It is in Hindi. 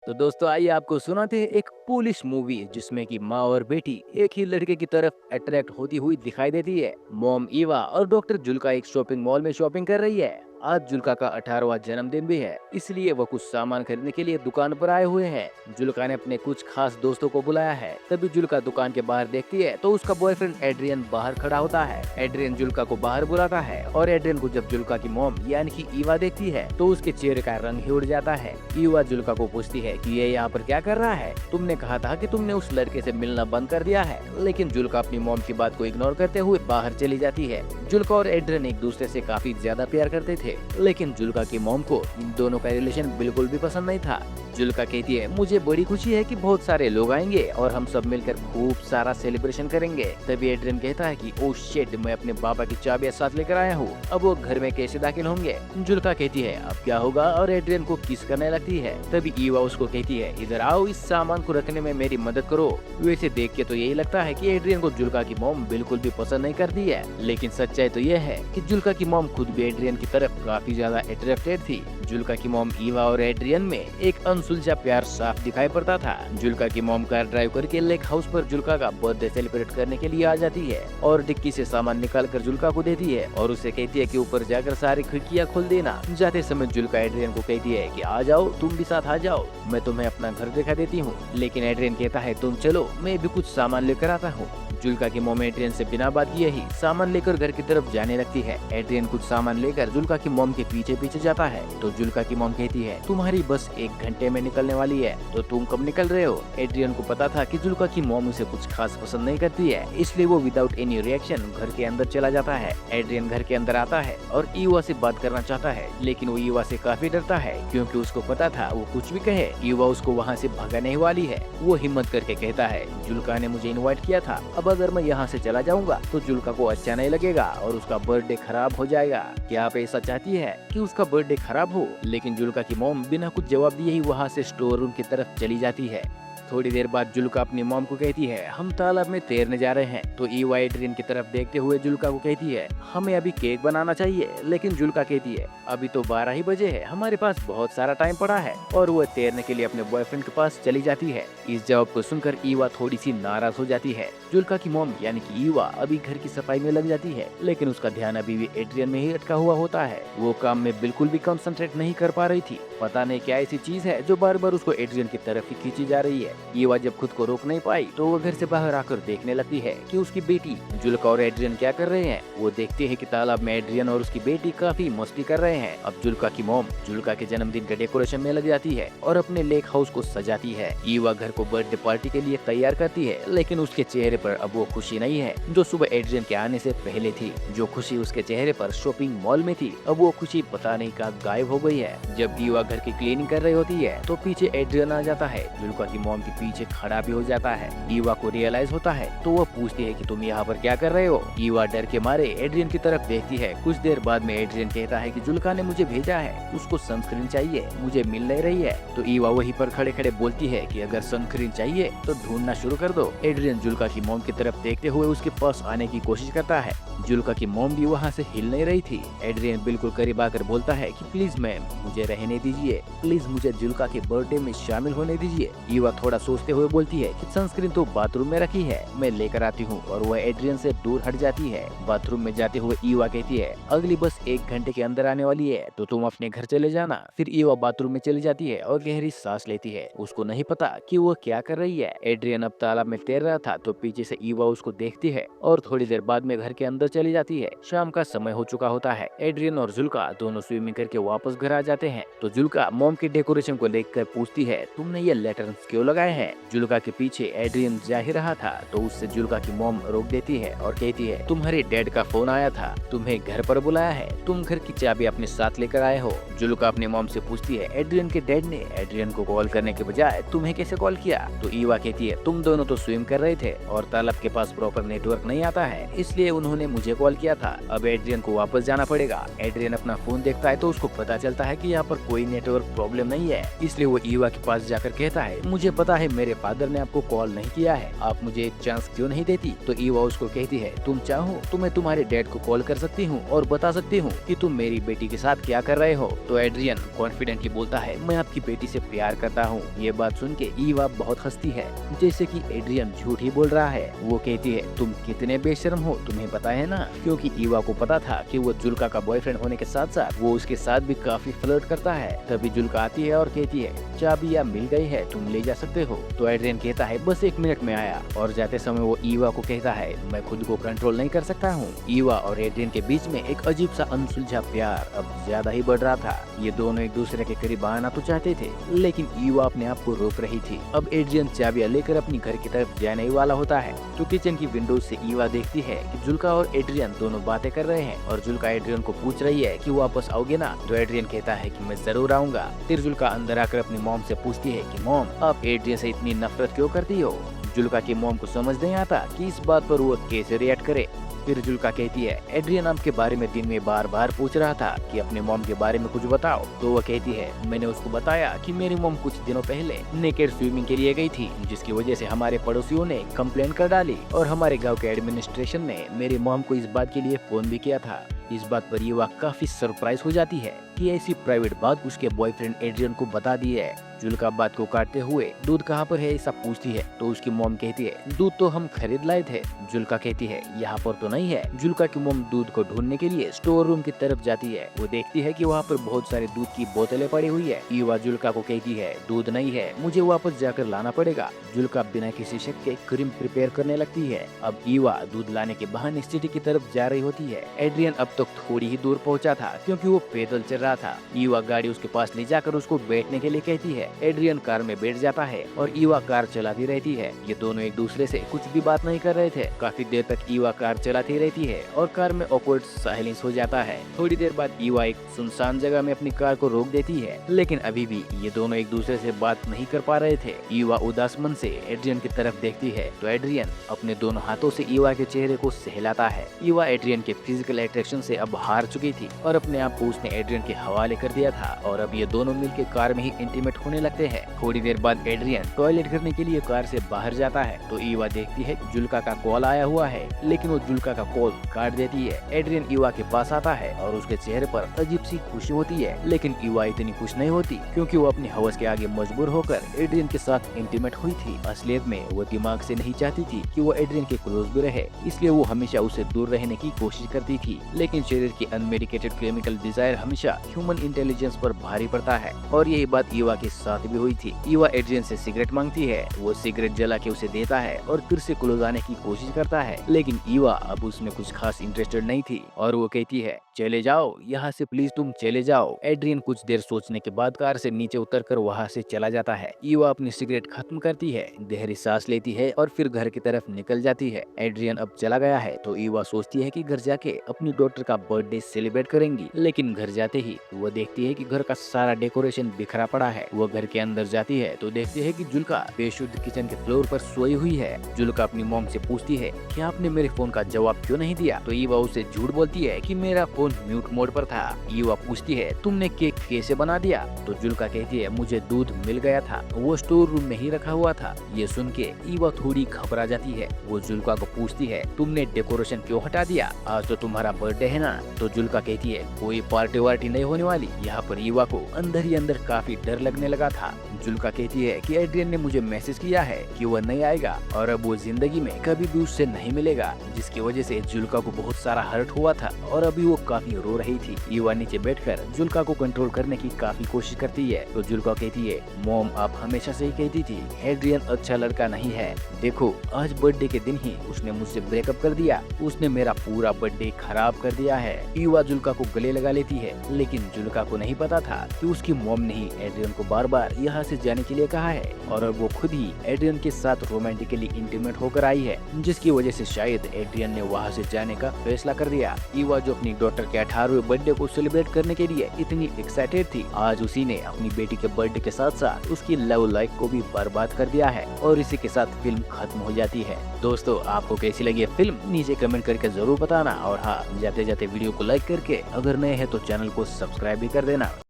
तो दोस्तों आइए आपको सुनाते हैं एक पुलिस मूवी जिसमें कि माँ और बेटी एक ही लड़के की तरफ अट्रैक्ट होती हुई दिखाई देती है। मॉम ईवा और डॉक्टर जुल्का एक शॉपिंग मॉल में शॉपिंग कर रही है। आज जुल्का का 18वां जन्मदिन भी है, इसलिए वो कुछ सामान खरीदने के लिए दुकान पर आए हुए हैं। जुल्का ने अपने कुछ खास दोस्तों को बुलाया है। तभी जुल्का दुकान के बाहर देखती है तो उसका बॉयफ्रेंड एड्रियन बाहर खड़ा होता है। एड्रियन जुल्का को बाहर बुलाता है और एड्रियन को जब जुल्का की मॉम यानी कि ईवा देखती है तो उसके चेहरे का रंग ही उड़ जाता है। ईवा जुल्का को पूछती है कि ये यहाँ पर क्या कर रहा है, तुमने कहा था कि तुमने उस लड़के से मिलना बंद कर दिया है। लेकिन जुल्का अपनी मॉम की बात को इग्नोर करते हुए बाहर चली जाती है। जुल्का और एड्रियन एक दूसरे से काफी ज्यादा प्यार करते थे, लेकिन जुल्का की मॉम को इन दोनों का रिलेशन बिल्कुल भी पसंद नहीं था। जुल्का कहती है मुझे बड़ी खुशी है कि बहुत सारे लोग आएंगे और हम सब मिलकर खूब सारा सेलिब्रेशन करेंगे। तभी एड्रियन कहता है कि ओह शिट, मैं अपने पापा की चाबियां साथ लेकर आया हूँ, अब वो घर में कैसे दाखिल होंगे। जुल्का कहती है अब क्या होगा और एड्रियन को किस करने लगती है। तभी ईवा उसको कहती है इधर आओ, इस सामान को रखने में मेरी मदद करो। वैसे देख के तो यही लगता है कि एड्रियन को जुल्का की मॉम बिल्कुल भी पसंद नहीं करती है, लेकिन सच्चाई तो ये है कि जुल्का की मॉम खुद भी एड्रियन की तरफ काफी ज्यादा अट्रैक्टेड थी। जुल्का की मॉम ईवा और एड्रियन में एक अनसुलझा प्यार साफ दिखाई पड़ता था। जुल्का की मॉम कार ड्राइव करके लेक हाउस पर जुल्का का बर्थडे सेलिब्रेट करने के लिए आ जाती है और डिक्की से सामान निकाल कर जुल्का को देती है और उसे कहती है कि ऊपर जाकर सारी खिड़कियां खोल देना। जाते समय जुल्का एड्रियन को कहती है कि आ जाओ, तुम भी साथ आ जाओ, मैं तुम्हें अपना घर दिखा देती हूँ। लेकिन एड्रियन कहता है तुम चलो, मैं भी कुछ सामान लेकर आता हूँ। जुल्का की मॉम एड्रियन से बिना बात किए ही सामान लेकर घर की तरफ जाने लगती है। एड्रियन कुछ सामान लेकर जुल्का की मॉम के पीछे पीछे जाता है तो जुल्का की मॉम कहती है तुम्हारी बस 1 घंटे में निकलने वाली है, तो तुम कब निकल रहे हो। एड्रियन को पता था कि जुल्का की मॉम उसे कुछ खास पसंद नहीं करती है, इसलिए वो विदाउट एनी रिएक्शन घर के अंदर चला जाता है। एड्रियन घर के अंदर आता है और ईवा से बात करना चाहता है, लेकिन वो ईवा से काफी डरता है क्योंकि उसको पता था वो कुछ भी कहे ईवा उसको वहाँ से भगाने वाली है। वो हिम्मत करके कहता है जुल्का ने मुझे इन्वाइट किया था, अब अगर मैं यहाँ से चला जाऊंगा तो जुल्का को अच्छा नहीं लगेगा और उसका बर्थडे खराब हो जाएगा। क्या आप ऐसा चाहती है कि उसका बर्थडे खराब हो। लेकिन जुल्का की मॉम बिना कुछ जवाब दिए ही वहाँ से स्टोर रूम की तरफ चली जाती है। थोड़ी देर बाद जुल्का अपनी मॉम को कहती है हम तालाब में तैरने जा रहे हैं। तो ईवा एड्रियन की तरफ देखते हुए जुल्का को कहती है हमें अभी केक बनाना चाहिए। लेकिन जुल्का कहती है अभी तो 12 ही बजे है, हमारे पास बहुत सारा टाइम पड़ा है, और वो तैरने के लिए अपने बॉयफ्रेंड के पास चली जाती है। इस जवाब को सुनकर ईवा थोड़ी सी नाराज हो जाती है। जुल्का की मॉम यानी कि ईवा अभी घर की सफाई में लग जाती है, लेकिन उसका ध्यान अभी भी एड्रियन में ही अटका हुआ होता है। वो काम में बिल्कुल भी कंसंट्रेट नहीं कर पा रही थी। पता नहीं क्या ऐसी चीज है जो बार बार उसको एड्रियन की तरफ ही खींची जा रही है। ईवा जब खुद को रोक नहीं पाई तो वो घर से बाहर आकर देखने लगती है कि उसकी बेटी जुल्का और एड्रियन क्या कर रहे हैं। वो देखती है कि तालाब में एड्रियन और उसकी बेटी काफी मस्ती कर रहे हैं। अब जुल्का की मॉम जुल्का के जन्मदिन के डेकोरेशन में लग जाती है और अपने लेक हाउस को सजाती है। ईवा घर को बर्थडे पार्टी के लिए तैयार करती है, लेकिन उसके चेहरे पर अब वो खुशी नहीं है जो सुबह एड्रियन के आने से पहले थी। जो खुशी उसके चेहरे पर शॉपिंग मॉल में थी, अब वो खुशी पता नहीं कहाँ गायब हो गई है। जब ईवा घर की क्लीनिंग कर रही होती है तो पीछे एड्रियन आ जाता है। जुल्का की मॉम के पीछे खड़ा भी हो जाता है। ईवा को रियलाइज होता है तो वो पूछती है कि तुम यहाँ पर क्या कर रहे हो। ईवा डर के मारे एड्रियन की तरफ देखती है। कुछ देर बाद में एड्रियन कहता है कि जुल्का ने मुझे भेजा है, उसको सनस्क्रीन चाहिए, मुझे मिल नहीं रही है। तो ईवा वहीं पर खड़े खड़े बोलती है कि अगर सनस्क्रीन चाहिए तो ढूंढना शुरू कर दो। एड्रियन जुल्का की मॉम की तरफ देखते हुए उसके पास आने की कोशिश करता है। जुल्का की मॉम भी वहाँ से हिल नहीं रही थी। एड्रियन बिल्कुल करीब आकर बोलता है कि प्लीज मैम मुझे रहने दीजिए, प्लीज मुझे जुल्का के बर्थडे में शामिल होने दीजिए। ईवा थोड़ा सोचते हुए बोलती है कि सनस्क्रीन तो बाथरूम में रखी है, मैं लेकर आती हूँ, और वह एड्रियन से दूर हट जाती है। बाथरूम में जाते हुए ईवा कहती है अगली बस 1 घंटे के अंदर आने वाली है, तो तुम अपने घर चले जाना। फिर ईवा बाथरूम में चली जाती है और गहरी सांस लेती है। उसको नहीं पता कि वो क्या कर रही है। एड्रियन अब तालाब में तैर रहा था तो पीछे से ईवा उसको देखती है और थोड़ी देर बाद में घर के अंदर चली जाती है। शाम का समय हो चुका होता है। एड्रियन और जुल्का दोनों स्विमिंग करके वापस घर आ जाते हैं। तो जुल्का मॉम के डेकोरेशन को देखकर पूछती है तुमने ये लैटर्न्स क्यों लगाए हैं। जुल्का के पीछे एड्रियन जा ही रहा था तो उससे जुल्का की मॉम रोक देती है और कहती है तुम्हारे डैड का फोन आया था, तुम्हें घर पर बुलाया है, तुम घर की चाबी अपने साथ लेकर आए हो। जुल्का अपने मॉम से पूछती है एड्रियन के डैड ने एड्रियन को कॉल करने के बजाय तुम्हें कैसे कॉल किया। तो ईवा कहती है तुम दोनों तो स्विम कर रहे थे और तालाब के पास प्रॉपर नेटवर्क नहीं आता है, इसलिए उन्होंने मुझे कॉल किया था। अब एड्रियन को वापस जाना पड़ेगा। एड्रियन अपना फोन देखता है तो उसको पता चलता है कि यहाँ पर कोई नेटवर्क प्रॉब्लम नहीं है, इसलिए वो ईवा के पास जाकर कहता है, मुझे पता है मेरे फादर ने आपको कॉल नहीं किया है, आप मुझे एक चांस क्यों नहीं देती। तो ईवा उसको कहती है, तुम चाहो तो मैं तुम्हारे डैड को कॉल कर सकती हूँ और बता सकती हूँ कि तुम मेरी बेटी के साथ क्या कर रहे हो। तो एड्रियन कॉन्फिडेंटली बोलता है, मैं आपकी बेटी से प्यार करता हूँ। ये बात सुन के ईवा बहुत हंसती है, जैसे कि एड्रियन झूठ ही बोल रहा है। वो कहती है, तुम कितने बेशर्म हो, तुम्हें पता है ना। क्योंकि ईवा को पता था कि वो जुल्का का बॉयफ्रेंड होने के साथ साथ वो उसके साथ भी काफी फ्लर्ट करता है। तभी जुल्का आती है और कहती है, चाबियां मिल गई है, तुम ले जा सकते हो। तो एड्रियन कहता है, बस 1 मिनट में आया। और जाते समय वो ईवा को कहता है, मैं खुद को कंट्रोल नहीं कर सकता हूँ। ईवा और एड्रियन के बीच में एक अजीब सा अनसुलझा प्यार अब ज्यादा ही बढ़ रहा था। ये दोनों एक दूसरे के करीब आना तो चाहते थे, लेकिन ईवा अपने आप को रोक रही थी। अब एड्रियन चाबियां लेकर अपनी घर की तरफ जाने ही वाला होता है तो किचन की विंडो से ईवा देखती है कि जुल्का और एड्रियन दोनों बातें कर रहे हैं और जुल्का एड्रियन को पूछ रही है कि वापस आओगे ना। तो एड्रियन कहता है कि मैं जरूर आऊंगा। फिर जुल्का अंदर आकर अपनी मॉम से पूछती है कि मॉम, आप एड्रियन से इतनी नफरत क्यों करती हो। जुल्का की मॉम को समझ नहीं आता कि इस बात पर वो कैसे रिएक्ट करे। फिर जुल्का कहती है, एड्रियन आपके बारे में दिन में बार बार पूछ रहा था कि अपने मॉम के बारे में कुछ बताओ। तो वो कहती है, मैंने उसको बताया कि मेरी मॉम कुछ दिनों पहले नेकेड स्विमिंग के लिए गई थी, जिसकी वजह से हमारे पड़ोसियों ने कंप्लेंट कर डाली और हमारे गांव के एडमिनिस्ट्रेशन ने मेरी मॉम को इस बात के लिए फोन भी किया था। इस बात पर ईवा काफी सरप्राइज हो जाती है कि ऐसी प्राइवेट बात उसके बॉयफ्रेंड एड्रियन को बता दी है। जुल्का बात को काटते हुए, दूध कहाँ पर है ऐसा पूछती है। तो उसकी मॉम कहती है, दूध तो हम खरीद लाए थे। जुल्का कहती है, यहाँ पर तो नहीं है। जुल्का की मॉम दूध को ढूंढने के लिए स्टोर रूम की तरफ जाती है। वो देखती है कि वहाँ पर बहुत सारे दूध की बोतलें पड़ी हुई है। ईवा जुल्का को कहती है, दूध नहीं है, मुझे वापस जाकर लाना पड़ेगा। जुल्का बिना किसी शक के क्रीम प्रिपेयर करने लगती है। अब ईवा दूध लाने के बहाने सिटी की तरफ जा रही होती है। एड्रियन अब तक थोड़ी ही दूर पहुंचा था क्योंकि वो पैदल चल रहा था। ईवा गाड़ी उसके पास ले जाकर उसको बैठने के लिए कहती है। एड्रियन कार में बैठ जाता है और ईवा कार चलाती रहती है। ये दोनों एक दूसरे से कुछ भी बात नहीं कर रहे थे। काफी देर तक ईवा कार चलाती रहती है और कार में ऑकवर्ड साइलेंस हो जाता है। थोड़ी देर बाद ईवा एक सुनसान जगह में अपनी कार को रोक देती है, लेकिन अभी भी ये दोनों एक दूसरे से बात नहीं कर पा रहे थे। ईवा उदास मन से एड्रियन की तरफ देखती है तो एड्रियन अपने दोनों हाथों से ईवा के चेहरे को सहलाता है। ईवा एड्रियन के फिजिकल अट्रैक्शन से अब हार चुकी थी और अपने आप को उसने एड्रियन के हवाले कर दिया था और अब ये दोनों मिलकर कार में ही इंटीमेट होने लगते हैं। थोड़ी देर बाद एड्रियन टॉयलेट करने के लिए कार से बाहर जाता है तो ईवा देखती है जुल्का का कॉल आया हुआ है, लेकिन वो जुल्का का कॉल काट देती है। एड्रियन ईवा के पास आता है और उसके चेहरे पर अजीब सी खुशी होती है, लेकिन ईवा इतनी खुश नहीं होती क्योंकि वो अपनी हवस के आगे मजबूर होकर एड्रियन के साथ इंटीमेट हुई थी। असलियत में वो दिमाग से नहीं चाहती थी कि वो एड्रियन के क्लोज भी रहे, इसलिए वो हमेशा उसे दूर रहने की कोशिश करती थी। लेकिन शरीर की अनमेडिकेटेड केमिकल डिजायर हमेशा ह्यूमन इंटेलिजेंस पर भारी पड़ता है और यही बात ईवा के साथ भी हुई थी। ईवा एड्रियन से सिगरेट मांगती है, वो सिगरेट जला के उसे देता है और फिर से क्लोज आने की कोशिश करता है, लेकिन ईवा अब उसमें कुछ खास इंटरेस्टेड नहीं थी और वो कहती है, चले जाओ यहाँ से, प्लीज तुम चले जाओ। एड्रियन कुछ देर सोचने के बाद कार से नीचे उतरकर वहाँ से चला जाता है। ईवा अपनी सिगरेट खत्म करती है, गहरी सांस लेती है और फिर घर की तरफ निकल जाती है। एड्रियन अब चला गया है तो ईवा सोचती है कि घर जाके अपनी डॉटर का बर्थडे सेलिब्रेट करेंगी, लेकिन घर जाते ही वो देखती है कि घर का सारा डेकोरेशन बिखरा पड़ा है। वो घर के अंदर जाती है तो देखती है कि जुल्का बेशुद्ध किचन के फ्लोर पर सोई हुई है। जुल्का अपनी मॉम से पूछती है कि आपने मेरे फोन का जवाब क्यों नहीं दिया। तो ईवा उसे झूठ बोलती है कि मेरा फोन म्यूट मोड पर था। ईवा पूछती है, तुमने केक कैसे बना दिया। तो जुल्का कहती है, मुझे दूध मिल गया था, वो स्टोर रूम में ही रखा हुआ था। ये सुन के ईवा थोड़ी घबरा जाती है। वो जुल्का को पूछती है, तुमने डेकोरेशन क्यों हटा दिया, आज तो तुम्हारा बर्थडे है ना। तो जुल्का कहती है, कोई पार्टी वार्टी नहीं होने वाली। यहाँ पर ईवा को अंदर ही अंदर काफी डर लगने लगा था। जुल्का कहती है कि एड्रियन ने मुझे मैसेज किया है कि वह नहीं आएगा और अब वो जिंदगी में कभी भी उससे नहीं मिलेगा, जिसकी वजह से जुल्का को बहुत सारा हर्ट हुआ था और अभी वो काफी रो रही थी। ईवा नीचे बैठकर जुल्का को कंट्रोल करने की काफी कोशिश करती है। तो जुल्का कहती है, मॉम आप हमेशा से ही कहती थी एड्रियन अच्छा लड़का नहीं है, देखो आज बर्थडे के दिन ही उसने मुझसे ब्रेकअप कर दिया, उसने मेरा पूरा बर्थडे खराब कर दिया है। ईवा जुल्का को गले लगा लेती है, लेकिन जुल्का को नहीं पता था कि उसकी मॉम ने ही एड्रियन को बार बार यहाँ से जाने के लिए कहा है और अब वो खुद ही एड्रियन के साथ रोमांटिकली इंटीमेट होकर आई है, जिसकी वजह से शायद एड्रियन ने वहाँ से जाने का फैसला कर दिया। ईवा जो अपनी डॉटर के 18वें बर्थडे को सेलिब्रेट करने के लिए इतनी एक्साइटेड थी, आज उसी ने अपनी बेटी के बर्थडे के साथ साथ उसकी लव लाइफ को भी बर्बाद कर दिया है और इसी के साथ फिल्म खत्म हो जाती है। दोस्तों, आपको कैसी लगी फिल्म नीचे कमेंट करके जरूर बताना और हाँ, जाते जाते वीडियो को लाइक करके अगर नए हैं तो चैनल को सब्सक्राइब भी कर देना।